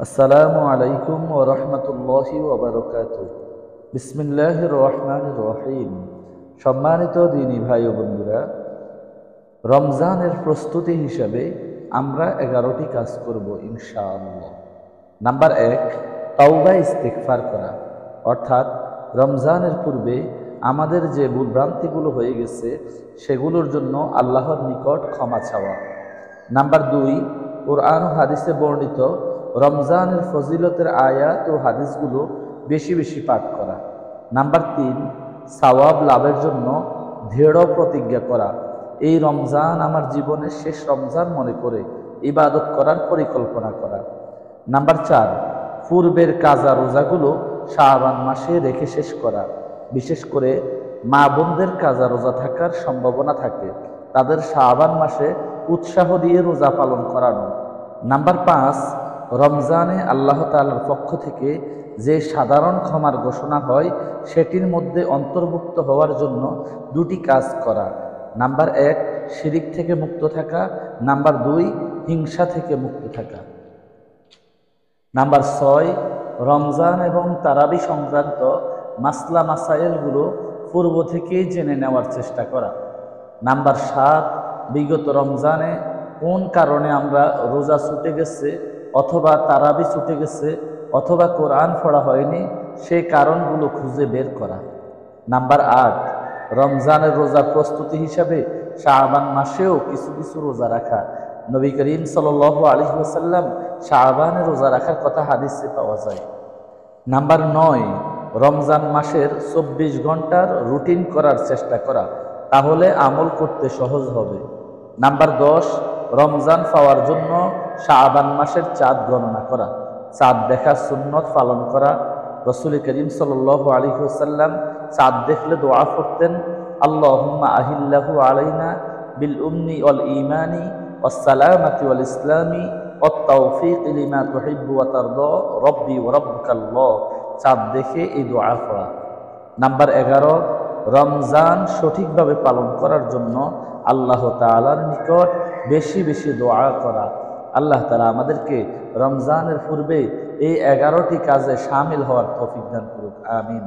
আসসালামু আলাইকুম ওয়া রাহমাতুল্লাহি ওয়া বারাকাতুহু। বিসমিল্লাহির রহমানির রহিম। সম্মানিত দিনী ভাই ও বন্ধুরা, রমজানের প্রস্তুতি হিসাবে আমরা 11টি কাজ করব ইনশাআল্লাহ। নাম্বার 1, তাওবা ইস্তিগফার করা, অর্থাৎ রমজানের পূর্বে আমাদের যে ভুলভ্রান্তিগুলো হয়ে গেছে সেগুলোর জন্য আল্লাহর নিকট ক্ষমা চাওয়া। নাম্বার 2, কোরআন ও হাদিসে বর্ণিত রমজানের ফজিলতের আয়াত ও হাদিসগুলো বেশি বেশি পাঠ করা। নাম্বার 3, সওয়াব লাভের জন্য দৃঢ় প্রতিজ্ঞা করা, এই রমজান আমার জীবনের শেষ রমজান মনে করে ইবাদত করার পরিকল্পনা করা। নাম্বার 4, পূর্বের কাজা রোজাগুলো শাবান মাসে রেখে শেষ করা। বিশেষ করে মা বোনদের কাজা রোজা থাকার সম্ভাবনা থাকে, তাদের শাবান মাসে উৎসাহ দিয়ে রোজা পালন করানো। নাম্বার 5, রমজানে আল্লাহ তাআলার পক্ষ থেকে যে সাধারণ ক্ষমার ঘোষণা হয় সেটির মধ্যে অন্তর্ভুক্ত হওয়ার জন্য 2টি কাজ করা। নাম্বার 1, শিরিক থেকে মুক্ত থাকা। নাম্বার 2, হিংসা থেকে মুক্ত থাকা। নাম্বার 6, রমজান এবং তারাবি সংক্রান্ত মাসলা মাসাইলগুলো পূর্ব থেকেই জেনে নেওয়ার চেষ্টা করা। নাম্বার 7, বিগত রমজানে কোন কারণে আমরা রোজা ছুটে গেছে অথবা তারাবি ছুটে গেছে অথবা কোরআন পড়া হয়নি সেই কারণগুলো খুঁজে বের করা। নাম্বার 8, রমজানের রোজার প্রস্তুতি হিসাবে শাবান মাসেও কিছু কিছু রোজা রাখা। নবী করিম সাল্লাল্লাহু আলাইহি ওয়াসাল্লাম শাবানে রোজা রাখার কথা হাদিসে পাওয়া যায়। নাম্বার 9, রমজান মাসের 24 ঘন্টার রুটিন করার চেষ্টা করা, তাহলে আমল করতে সহজ হবে। নাম্বার 10, রমজান পাওয়ার জন্য শাবান মাসের চাঁদ গণনা করা, চাঁদ দেখার সুন্নত পালন করা। রাসূল করিম সাল্লাল্লাহু আলাইহি ওয়াসাল্লাম চাঁদ দেখলে দোয়া করতেন, আল্লাহুম্মা আহিল্লাহু আলাইনা বিল উমনি ওয়াল ঈমানি ওয়াস সালামাতি ওয়াল ইসলামি ওয়াত তাওফীক লিমা তুহিব্বু ওয়া তারদা রব্বি ওয়া রাব্বুকাল্লাহ। চাঁদ দেখে এই দোয়া পড়া। নাম্বার 11, রমজান সঠিকভাবে পালন করার জন্য আল্লাহ তাআলার নিকট বেশি বেশি দোয়া করা। আল্লাহ তাআলা আমাদেরকে রমজানের পূর্বে এই 11টি কাজে শামিল হওয়ার তৌফিক দান করুক, আমিন।